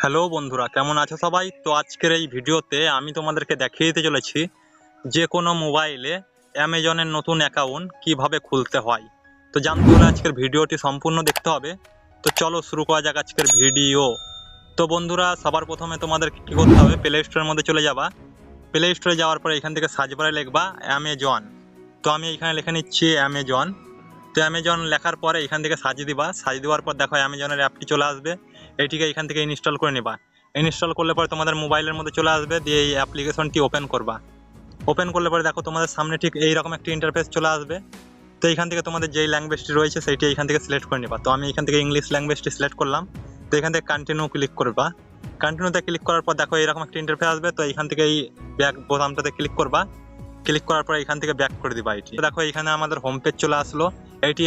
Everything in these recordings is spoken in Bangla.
হ্যালো বন্ধুরা, কেমন আছো সবাই? তো আজকের এই ভিডিওতে আমি তোমাদেরকে দেখিয়ে দিতে চলেছি যে কোনো মোবাইলে অ্যামাজনের নতুন অ্যাকাউন্ট কিভাবে খুলতে হয়। তো জানতে হলে আজকের ভিডিওটি সম্পূর্ণ দেখতে হবে। তো চলো শুরু করা যাক আজকের ভিডিও। তো বন্ধুরা, সবার প্রথমে তোমাদের কী করতে হবে, প্লে স্টোরের মধ্যে চলে যাবা। প্লে স্টোরে যাওয়ার পরে এখান থেকে সার্চ বারে লিখবা অ্যামাজন। তো আমি এখানে লিখে নিচ্ছি অ্যামাজন। তো অ্যামাজন লেখার পরে এখান থেকে সার্চ দিবা। সার্চ দেওয়ার পর দেখো অ্যামাজনের অ্যাপটি চলে আসবে। এটিকে এখান থেকে ইনস্টল করে নেবা। ইনস্টল করলে পরে তোমাদের মোবাইলের মধ্যে চলে আসবে, দিয়ে এই অ্যাপ্লিকেশনটি ওপেন করবা। ওপেন করলে পরে দেখো তোমাদের সামনে ঠিক এইরকম একটি ইন্টারফেস চলে আসবে। তো এইখান থেকে তোমাদের যেই ল্যাঙ্গুয়েজটি রয়েছে সেইটি এখান থেকে সিলেক্ট করে নেবা। তো আমি এখান থেকে ইংলিশ ল্যাঙ্গুয়েজটি সিলেক্ট করলাম। তো এখান থেকে কন্টিনিউ ক্লিক করবা। কন্টিনিউতে ক্লিক করার পর দেখো এরকম একটা ইন্টারফেস আসবে। তো এইখান থেকে এই ব্যাক বোতামটাতে ক্লিক করবা। ক্লিক করার পর এখান থেকে ব্যাক করে দিবা। এটি দেখো এখানে আমাদের হোম পেজ চলে আসলো। এটি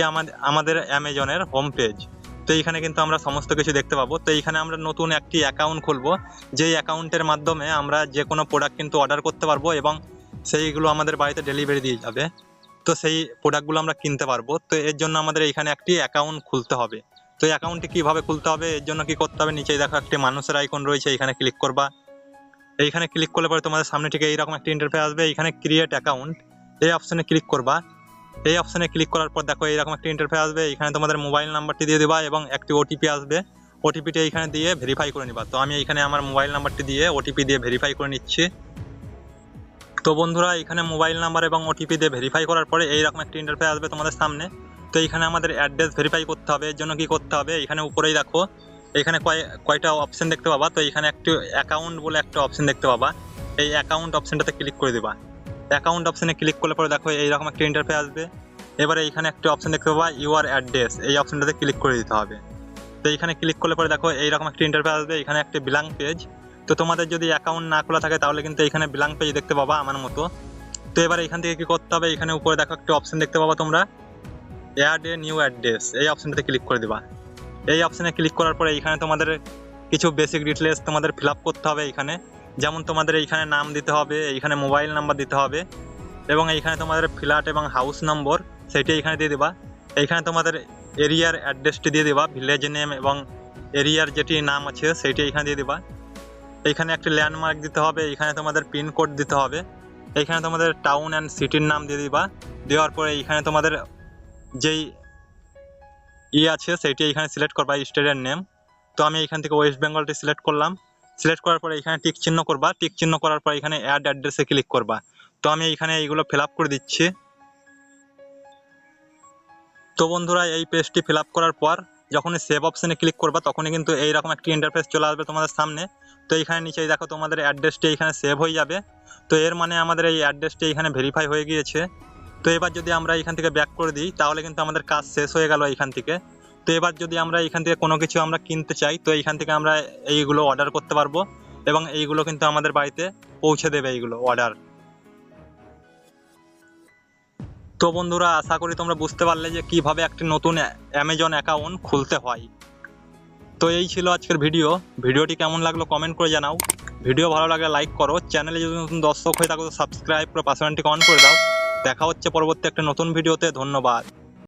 আমাদের অ্যামাজনের হোম পেজ। তো এইখানে কিন্তু আমরা সমস্ত কিছু দেখতে পাবো। তো এইখানে আমরা নতুন একটি অ্যাকাউন্ট খুলবো, যেই অ্যাকাউন্টের মাধ্যমে আমরা যে কোনো প্রোডাক্ট কিন্তু অর্ডার করতে পারবো এবং সেইগুলো আমাদের বাড়িতে ডেলিভারি দিয়ে যাবে। তো সেই প্রোডাক্টগুলো আমরা কিনতে পারবো। তো এর জন্য আমাদের এখানে একটি অ্যাকাউন্ট খুলতে হবে। তো এই অ্যাকাউন্টটি কীভাবে খুলতে হবে, এর জন্য কী করতে হবে, নিচেই দেখো একটি মানুষের আইকন রয়েছে, এখানে ক্লিক করবা। এইখানে ক্লিক করলে পরে তোমাদের সামনে ঠিক এইরকম একটা ইন্টারফেস আসবে। এইখানে ক্রিয়েট অ্যাকাউন্ট এই অপশনে ক্লিক করবা। এই অপশনে ক্লিক করার পর দেখো এইরকম একটা ইন্টারফেস আসবে। এখানে তোমাদের মোবাইল নাম্বারটি দিয়ে দেবা এবং একটি ওটিপি আসবে। ওটিপিটি এইখানে দিয়ে ভেরিফাই করে নিবা। তো আমি এইখানে আমার মোবাইল নাম্বারটি দিয়ে ওটিপি দিয়ে ভেরিফাই করে নিচ্ছি। তো বন্ধুরা, এখানে মোবাইল নাম্বার এবং ওটিপি দিয়ে ভেরিফাই করার পরে এইরকম একটা ইন্টারফেস আসবে তোমাদের সামনে। তো এইখানে আমাদের অ্যাড্রেস ভেরিফাই করতে হবে। এর জন্য কি করতে হবে, এখানে উপরেই দেখো এখানে কয়টা অপশন দেখতে পাবা। তো এখানে একটি অ্যাকাউন্ট বলে একটা অপশন দেখতে পাবা। এই অ্যাকাউন্ট অপশনটাতে ক্লিক করে দেবা। অ্যাকাউন্ট অপশনে ক্লিক করলে পরে দেখো এইরকম একটা ইন্টারফেস আসবে। এবারে এইখানে একটা অপশন দেখতে পাবা ইউর অ্যাড্রেস, এই অপশনটাতে ক্লিক করে দিতে হবে। তো এইখানে ক্লিক করলে পরে দেখো এইরকম একটা ইন্টারফেস আসবে। এখানে একটা ব্ল্যাঙ্ক পেজ। তো তোমাদের যদি অ্যাকাউন্ট না খোলা থাকে তাহলে কিন্তু এখানে ব্ল্যাঙ্ক পেজ দেখতে পাবা আমার মতো। তো এবার এখান থেকে কি করতে হবে, এখানে উপরে দেখো একটা অপশন দেখতে পাবা তোমরা অ্যাড এ নিউ অ্যাড্রেস, এই অপশনটাতে ক্লিক করে দেবা। এই অপশনে ক্লিক করার পরে এখানে তোমাদের কিছু বেসিক ডিটেলস তোমাদের ফিল আপ করতে হবে। এখানে যেমন তোমাদের এইখানে নাম দিতে হবে, এইখানে মোবাইল নাম্বার দিতে হবে এবং এইখানে তোমাদের ফ্ল্যাট এবং হাউস নম্বর সেইটি এখানে দিয়ে দেবা। এইখানে তোমাদের এরিয়ার অ্যাড্রেসটি দিয়ে দেবা, ভিলেজ নেম এবং এরিয়ার যেটি নাম আছে সেইটি এখানে দিয়ে দেবা। এইখানে একটি ল্যান্ডমার্ক দিতে হবে, এইখানে তোমাদের পিনকোড দিতে হবে। এইখানে তোমাদের টাউন অ্যান্ড সিটির নাম দিয়ে দিবা। দেওয়ার পরে এইখানে তোমাদের যেই আছে সেইটি এখানে সিলেক্ট করবা, স্টেটের নেম। তো আমি এখান থেকে ওয়েস্ট বেঙ্গলটি সিলেক্ট করলাম। সিলেক্ট করার পরে এখানে টিক চিহ্ন করবা। টিক চিহ্ন করার পর এখানে অ্যাড অ্যাড্রেসে ক্লিক করবা। তো আমি এইখানে এইগুলো ফিল আপ করে দিচ্ছি। তো বন্ধুরা, এই পেজটি ফিল আপ করার পর যখনই সেভ অপশনে ক্লিক করবা তখনই কিন্তু এইরকম একটি ইন্টারফেস চলে আসবে তোমাদের সামনে। তো এইখানে নিচেই দেখো তোমাদের অ্যাড্রেসটি এখানে সেভ হয়ে যাবে। তো এর মানে আমাদের এই অ্যাড্রেসটি এখানে ভেরিফাই হয়ে গিয়েছে। তো এবার যদি আমরা এখান থেকে ব্যাক করে দিই তাহলে কিন্তু আমাদের কাজ শেষ হয়ে গেল এইখান থেকে। তো এবার যদি আমরা এখান থেকে কোনো কিছু আমরা কিনতে চাই তো এইখান থেকে আমরা এইগুলো অর্ডার করতে পারবো এবং এইগুলো কিন্তু আমাদের বাড়িতে পৌঁছে দেবে এইগুলো অর্ডার। তো বন্ধুরা, আশা করি তোমরা বুঝতে পারলে যে কিভাবে একটি নতুন অ্যামাজন অ্যাকাউন্ট খুলতে হয়। তো এই ছিল আজকের ভিডিওটি কেমন লাগলো কমেন্ট করে জানাও। ভিডিও ভালো লাগলে লাইক করো, চ্যানেলে যদি নতুন দর্শক হয়ে থাকো তো সাবস্ক্রাইব করে পাশে ঘন্টিটি অন করে দাও। দেখা হচ্ছে পরবর্তী একটা নতুন ভিডিওতে। ধন্যবাদ।